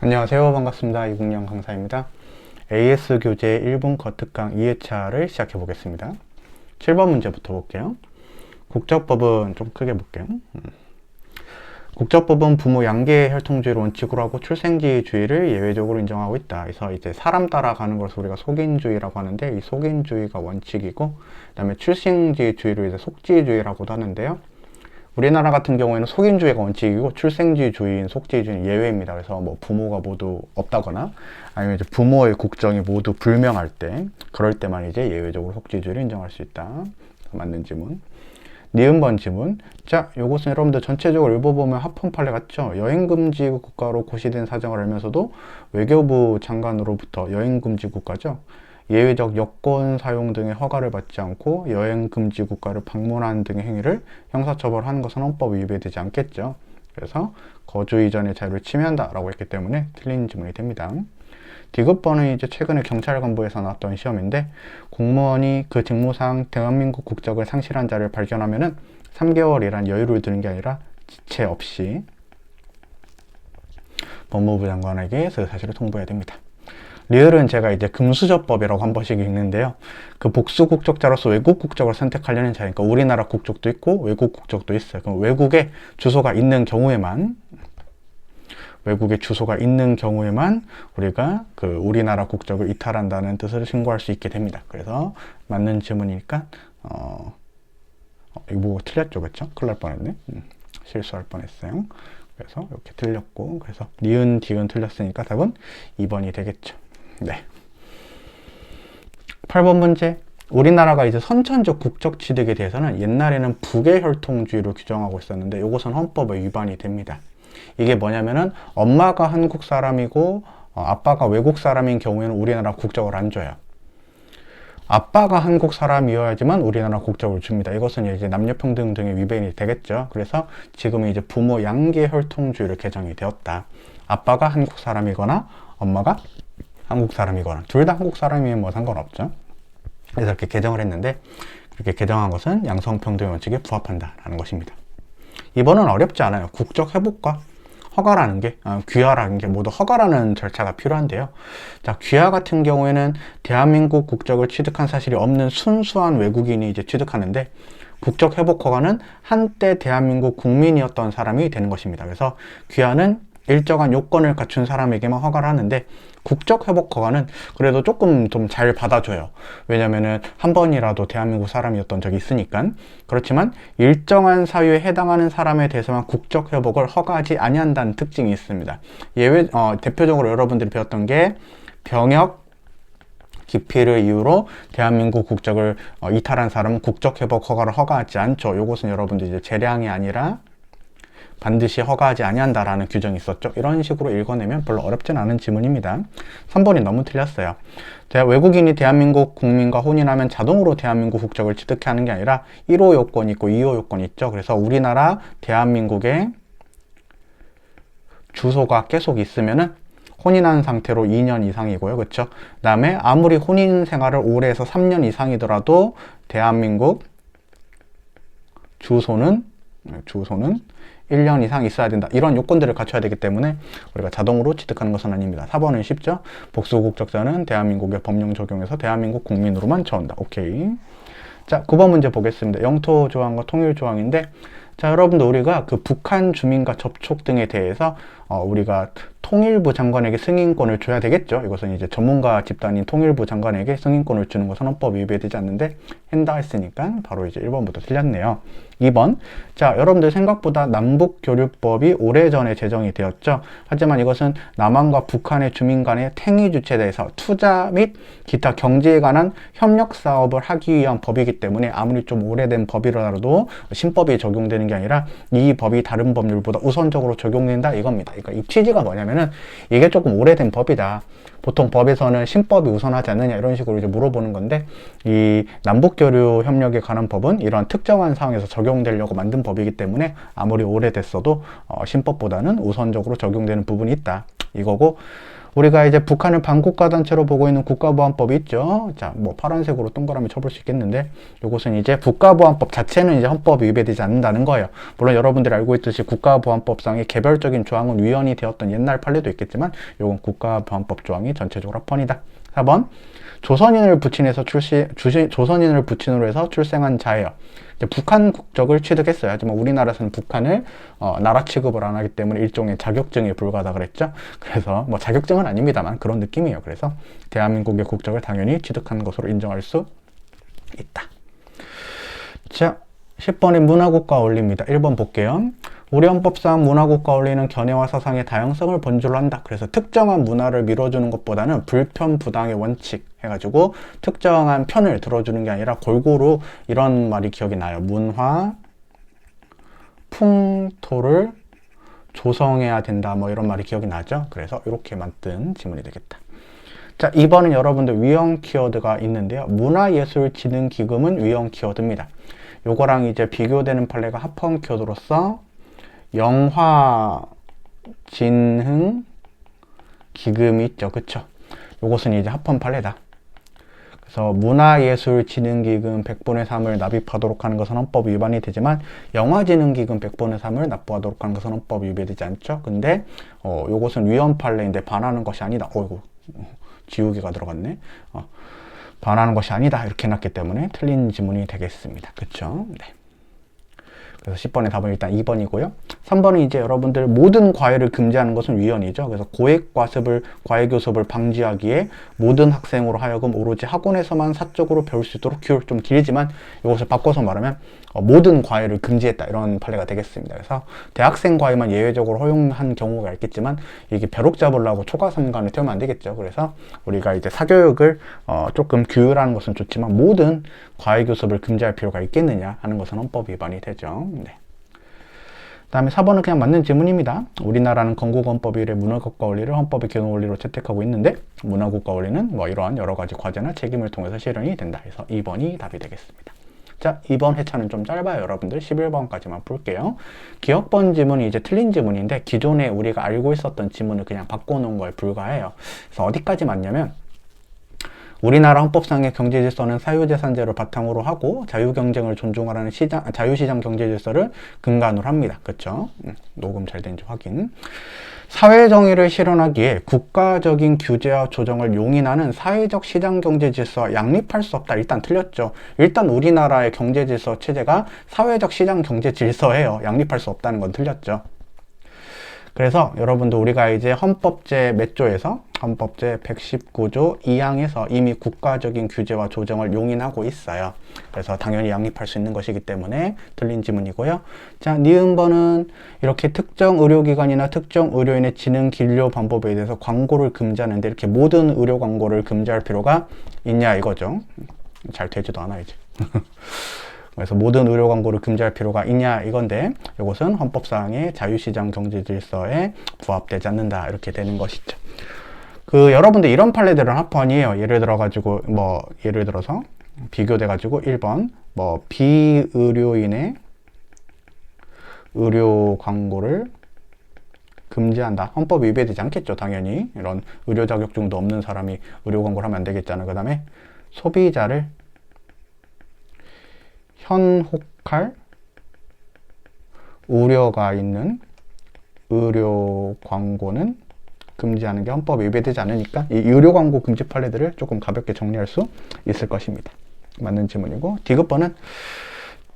안녕하세요. 반갑습니다. 이국영 강사입니다. AS 교재 1분 거특강 2회차를 시작해 보겠습니다. 7번 문제부터 볼게요. 국적법은 좀 크게 볼게요. 국적법은 부모 양계 혈통주의를 원칙으로 하고 출생지주의를 예외적으로 인정하고 있다. 그래서 이제 사람 따라가는 것을 우리가 속인주의라고 하는데, 이 속인주의가 원칙이고, 그 다음에 출생지주의를 이제 속지주의라고도 하는데요. 우리나라 같은 경우에는 속인주의가 원칙이고 출생지주의인 속지주의는 예외입니다. 그래서 뭐 부모가 모두 없다거나 아니면 이제 부모의 국적이 모두 불명할 때, 그럴 때만 이제 예외적으로 속지주의를 인정할 수 있다. 맞는 지문. 니은번 지문. 자, 요것은 여러분들 전체적으로 읽어보면 합헌 판례 같죠? 여행금지 국가로 고시된 사정을 알면서도 외교부 장관으로부터 여행금지 국가죠? 예외적 여권 사용 등의 허가를 받지 않고 여행금지 국가를 방문하는 등의 행위를 형사처벌하는 것은 헌법에 위배되지 않겠죠. 그래서 거주 이전의 자유를 침해한다 라고 했기 때문에 틀린 지문이 됩니다. 디귿번은 이제 최근에 경찰관부에서 나왔던 시험인데, 공무원이 그 직무상 대한민국 국적을 상실한 자를 발견하면은 3개월이란 여유를 두는 게 아니라 지체 없이 법무부 장관에게 그 사실을 통보해야 됩니다. 리을은 제가 이제 금수저법이라고 한 번씩 읽는데요. 그 복수 국적자로서 외국 국적을 선택하려는 자니까 우리나라 국적도 있고 외국 국적도 있어요. 그럼 외국에 주소가 있는 경우에만 우리가 그 우리나라 국적을 이탈한다는 뜻을 신고할 수 있게 됩니다. 그래서 맞는 질문이니까 이거 뭐 틀렸죠, 그렇죠? 큰일 날 뻔했네. 실수할 뻔했어요. 그래서 이렇게 틀렸고, 그래서 니은, 디은 틀렸으니까 답은 2번이 되겠죠. 네. 8번 문제. 우리나라가 이제 선천적 국적 취득에 대해서는 옛날에는 부계 혈통주의로 규정하고 있었는데, 이것은 헌법에 위반이 됩니다. 이게 뭐냐면은 엄마가 한국 사람이고 아빠가 외국 사람인 경우에는 우리나라 국적을 안 줘요. 아빠가 한국 사람이어야지만 우리나라 국적을 줍니다. 이것은 이제 남녀평등 등의 위반이 되겠죠. 그래서 지금은 이제 부모 양계 혈통주의로 개정이 되었다. 아빠가 한국 사람이거나 엄마가 한국 사람이거나 둘 다 한국 사람이면 뭐 상관없죠. 그래서 이렇게 개정을 했는데, 그렇게 개정한 것은 양성평등 원칙에 부합한다라는 것입니다. 이번은 어렵지 않아요. 국적 회복과 허가라는 게, 귀하라는 게 모두 허가라는 절차가 필요한데요. 자, 귀하 같은 경우에는 대한민국 국적을 취득한 사실이 없는 순수한 외국인이 이제 취득하는데, 국적 회복 허가는 한때 대한민국 국민이었던 사람이 되는 것입니다. 그래서 귀하는 일정한 요건을 갖춘 사람에게만 허가를 하는데, 국적 회복 허가는 그래도 조금 좀 잘 받아줘요. 왜냐면은 한 번이라도 대한민국 사람이었던 적이 있으니까. 그렇지만 일정한 사유에 해당하는 사람에 대해서만 국적 회복을 허가하지 아니한다는 특징이 있습니다. 대표적으로 여러분들이 배웠던 게 병역 기피를 이유로 대한민국 국적을 이탈한 사람은 국적 회복 허가를 허가하지 않죠. 이것은 여러분들 이제 재량이 아니라 반드시 허가하지 아니한다라는 규정이 있었죠. 이런 식으로 읽어내면 별로 어렵진 않은 지문입니다. 3번이 너무 틀렸어요. 외국인이 대한민국 국민과 혼인하면 자동으로 대한민국 국적을 취득해 하는 게 아니라 1호 요건이 있고 2호 요건이 있죠. 그래서 우리나라 대한민국에 주소가 계속 있으면은 혼인한 상태로 2년 이상이고요. 그렇죠? 그 다음에 아무리 혼인 생활을 오래 해서 3년 이상이더라도 대한민국 주소는 1년 이상 있어야 된다. 이런 요건들을 갖춰야 되기 때문에 우리가 자동으로 취득하는 것은 아닙니다. 4번은 쉽죠? 복수 국적자는 대한민국의 법령 적용에서 대한민국 국민으로만 처한다. 오케이. 자, 9번 문제 보겠습니다. 영토 조항과 통일 조항인데, 자, 여러분들 우리가 그 북한 주민과 접촉 등에 대해서 우리가 통일부 장관에게 승인권을 줘야 되겠죠. 이것은 이제 전문가 집단인 통일부 장관에게 승인권을 주는 것은 헌법 위배되지 않는데, 한다 했으니까 바로 이제 1번부터 틀렸네요. 2번. 자, 여러분들 생각보다 남북교류법이 오래전에 제정이 되었죠. 하지만 이것은 남한과 북한의 주민 간의 탱이 주체돼서 투자 및 기타 경제에 관한 협력 사업을 하기 위한 법이기 때문에 아무리 좀 오래된 법이라도 신법이 적용되는 게 아니라 이 법이 다른 법률보다 우선적으로 적용된다 이겁니다. 그러니까 이 취지가 뭐냐면은 이게 조금 오래된 법이다. 보통 법에서는 신법이 우선하지 않느냐 이런 식으로 이제 물어보는 건데, 이 남북교류 협력에 관한 법은 이런 특정한 상황에서 적용되려고 만든 법이기 때문에 아무리 오래됐어도 신법보다는 우선적으로 적용되는 부분이 있다 이거고, 우리가 이제 북한을 반국가단체로 보고 있는 국가보안법이 있죠. 자, 뭐 파란색으로 동그라미 쳐볼 수 있겠는데, 이것은 이제 국가보안법 자체는 이제 헌법이 위배되지 않는다는 거예요. 물론 여러분들이 알고 있듯이 국가보안법상의 개별적인 조항은 위헌이 되었던 옛날 판례도 있겠지만, 이건 국가보안법 조항이 전체적으로 합헌이다. 4번, 조선인을 조선인을 부친으로 해서 출생한 자예요. 북한 국적을 취득했어요. 하지만 우리나라에서는 북한을 나라 취급을 안 하기 때문에 일종의 자격증에 불과하다 그랬죠. 그래서 뭐 자격증은 아닙니다만 그런 느낌이에요. 그래서 대한민국의 국적을 당연히 취득한 것으로 인정할 수 있다. 자, 10번의 문화국가 원리입니다. 1번 볼게요. 우리 헌법상 문화국가 원리는 견해와 사상의 다양성을 본질로 한다. 그래서 특정한 문화를 밀어주는 것보다는 불편부당의 원칙 해가지고 특정한 편을 들어주는 게 아니라 골고루 이런 말이 기억이 나요. 문화, 풍토를 조성해야 된다. 뭐 이런 말이 기억이 나죠. 그래서 이렇게 만든 지문이 되겠다. 자, 2번은 여러분들 위헌 키워드가 있는데요. 문화예술진흥기금은 위헌 키워드입니다. 요거랑 이제 비교되는 판례가 합헌 키워드로서 영화진흥기금이 있죠. 그쵸? 요것은 이제 합헌 판례다. 그래서 문화예술진흥기금 100분의 3을 납입하도록 하는 것은 헌법 위반이 되지만 영화진흥기금 100분의 3을 납부하도록 하는 것은 헌법 위배되지 않죠. 근데 요것은 위헌 판례인데 반하는 것이 아니다. 어이구, 지우개가 들어갔네. 반하는 것이 아니다. 이렇게 해놨기 때문에 틀린 지문이 되겠습니다. 그쵸? 네. 그래서 10번의 답은 일단 2번이고요. 3번은 이제 여러분들 모든 과외를 금지하는 것은 위헌이죠. 그래서 고액과습을, 과외교습을 방지하기에 모든 학생으로 하여금 오로지 학원에서만 사적으로 배울 수 있도록 규율, 좀 길지만 이것을 바꿔서 말하면 모든 과외를 금지했다. 이런 판례가 되겠습니다. 그래서 대학생 과외만 예외적으로 허용한 경우가 있겠지만 이게 벼룩 잡으려고 초과 3간을 태우면 안 되겠죠. 그래서 우리가 이제 사교육을 조금 규율하는 것은 좋지만 모든 과외교습을 금지할 필요가 있겠느냐 하는 것은 헌법 위반이 되죠. 네. 그 다음에 4번은 그냥 맞는 질문입니다. 우리나라는 건국헌법 이래 문화국가 원리를 헌법의 기본 원리로 채택하고 있는데 문화국가 원리는 뭐 이러한 여러 가지 과제나 책임을 통해서 실현이 된다. 그래서 2번이 답이 되겠습니다. 자, 이번 회차는 좀 짧아요. 여러분들 11번까지만 볼게요. 기억번 지문이 이제 틀린 지문인데 기존에 우리가 알고 있었던 지문을 그냥 바꿔놓은 거에 불과해요. 그래서 어디까지 맞냐면 우리나라 헌법상의 경제질서는 사유재산제를 바탕으로 하고 자유경쟁을 존중하라는 자유시장 경제질서를 근간으로 합니다. 그쵸? 녹음 잘 된지 확인. 사회정의를 실현하기에 국가적인 규제와 조정을 용인하는 사회적 시장경제질서와 양립할 수 없다. 일단 틀렸죠. 일단 우리나라의 경제질서 체제가 사회적 시장경제질서예요. 양립할 수 없다는 건 틀렸죠. 그래서 여러분들 우리가 이제 헌법제 몇 조에서 헌법제 119조 2항에서 이미 국가적인 규제와 조정을 용인하고 있어요. 그래서 당연히 양립할 수 있는 것이기 때문에 틀린 지문이고요. 자, 니은번은 이렇게 특정 의료기관이나 특정 의료인의 진흥 진료 방법에 대해서 광고를 금지하는데 이렇게 모든 의료 광고를 금지할 필요가 있냐 이거죠. 잘 되지도 않아 이제. 그래서 모든 의료 광고를 금지할 필요가 있냐 이건데 이것은 헌법상의 자유시장 경제질서에 부합되지 않는다 이렇게 되는 것이죠. 여러분들 이런 판례들은 합헌이에요. 예를 들어서 비교돼 가지고 1번 비의료인의 의료 광고를 금지한다. 헌법 위배되지 않겠죠. 당연히 이런 의료 자격증도 없는 사람이 의료 광고를 하면 안 되겠잖아요. 그 다음에 소비자를 현혹할 우려가 있는 의료 광고는 금지하는 게 헌법에 위배되지 않으니까 이 의료 광고 금지 판례들을 조금 가볍게 정리할 수 있을 것입니다. 맞는 질문이고 디귿번은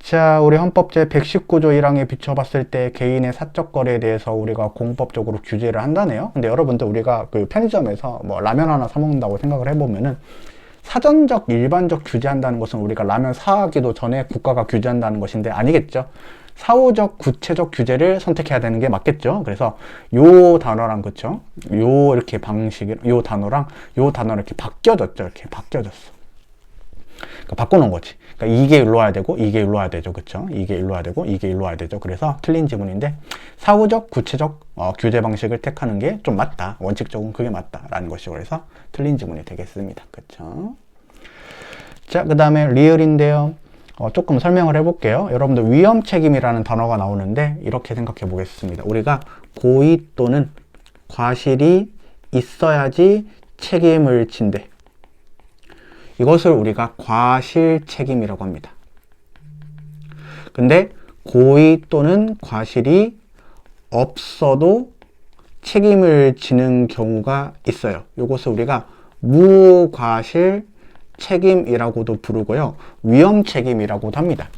자, 우리 헌법제 119조 1항에 비춰봤을 때 개인의 사적 거래에 대해서 우리가 공법적으로 규제를 한다네요. 근데 여러분들 우리가 그 편의점에서 라면 하나 사 먹는다고 생각을 해보면은 사전적 일반적 규제한다는 것은 우리가 라면 사기도 전에 국가가 규제한다는 것인데 아니겠죠. 사후적 구체적 규제를 선택해야 되는 게 맞겠죠. 그래서 요 단어랑 그쵸? 요 이렇게 요 단어랑 이렇게 바뀌어졌죠. 이렇게 바뀌어졌어. 그러니까 바꿔놓은 거지. 그러니까 이게 일로 와야 되고 이게 일로 와야 되죠. 그쵸? 이게 일로 와야 되고 이게 일로 와야 되죠. 그래서 틀린 지문인데 사후적 구체적 규제 방식을 택하는 게 좀 맞다. 원칙적으로 그게 맞다라는 것이고 그래서 틀린 지문이 되겠습니다. 그쵸? 자, 그 다음에 리을인데요. 조금 설명을 해볼게요. 여러분들 위험 책임이라는 단어가 나오는데 이렇게 생각해 보겠습니다. 우리가 고의 또는 과실이 있어야지 책임을 진대. 이것을 우리가 과실책임이라고 합니다. 근데 고의 또는 과실이 없어도 책임을 지는 경우가 있어요. 이것을 우리가 무과실 책임이라고도 부르고요. 위험 책임이라고도 합니다.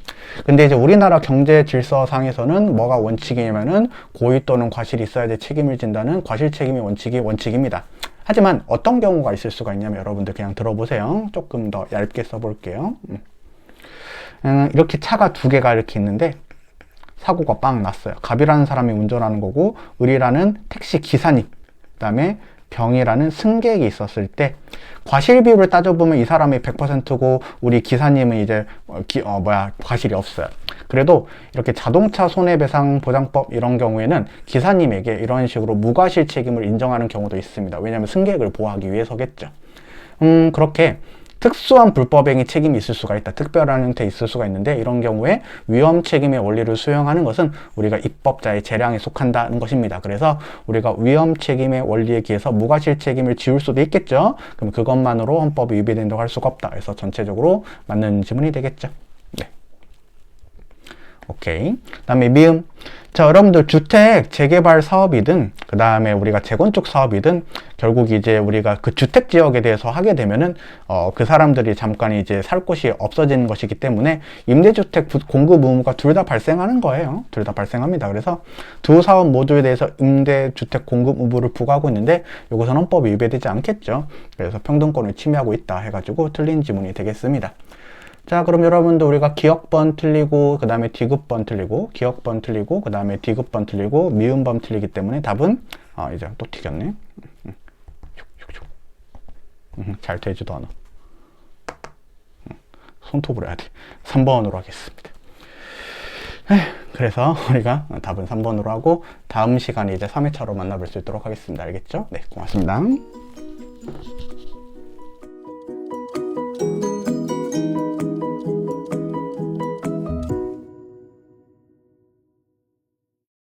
근데 이제 우리나라 경제 질서상에서는 뭐가 원칙이냐면은 고의 또는 과실이 있어야지 책임을 진다는 과실 책임이 원칙입니다. 하지만 어떤 경우가 있을 수가 있냐면 여러분들 그냥 들어보세요. 조금 더 얇게 써볼게요. 이렇게 차가 두 개가 이렇게 있는데 사고가 빵 났어요. 갑이라는 사람이 운전하는 거고 을이라는 택시 기사님, 그 다음에 병이라는 승객이 있었을 때 과실 비율을 따져보면 이 사람이 100%고 우리 기사님은 이제 과실이 없어요. 그래도 이렇게 자동차 손해배상 보장법 이런 경우에는 기사님에게 이런 식으로 무과실 책임을 인정하는 경우도 있습니다. 왜냐하면 승객을 보호하기 위해서겠죠. 그렇게 특수한 불법행위 책임이 있을 수가 있다. 특별한 형태 있을 수가 있는데 이런 경우에 위험 책임의 원리를 수용하는 것은 우리가 입법자의 재량에 속한다는 것입니다. 그래서 우리가 위험 책임의 원리에 기해서 무과실 책임을 지울 수도 있겠죠. 그럼 그것만으로 헌법이 위배된다고 할 수가 없다. 그래서 전체적으로 맞는 지문이 되겠죠. 네. 오케이. 그 다음에 미음. 자, 여러분들 주택 재개발 사업이든 그 다음에 우리가 재건축 사업이든 결국 이제 우리가 그 주택 지역에 대해서 하게 되면은 그 사람들이 잠깐 이제 살 곳이 없어지는 것이기 때문에 임대주택 공급 의무가 둘 다 발생하는 거예요. 둘 다 발생합니다. 그래서 두 사업 모두에 대해서 임대주택 공급 의무를 부과하고 있는데 이것은 헌법이 위배되지 않겠죠. 그래서 평등권을 침해하고 있다 해가지고 틀린 지문이 되겠습니다. 자, 그럼 여러분도 우리가 기억번 틀리고 그 다음에 디귿번 틀리고 기억번 틀리고 그 다음에 디귿번 틀리고 미음번 틀리기 때문에 답은 이제 또 튀겼네. 잘 되지도 않아. 손톱으로 해야 돼. 3번으로 하겠습니다. 그래서 우리가 답은 3번으로 하고 다음 시간에 이제 3회차로 만나볼 수 있도록 하겠습니다. 알겠죠? 네, 고맙습니다.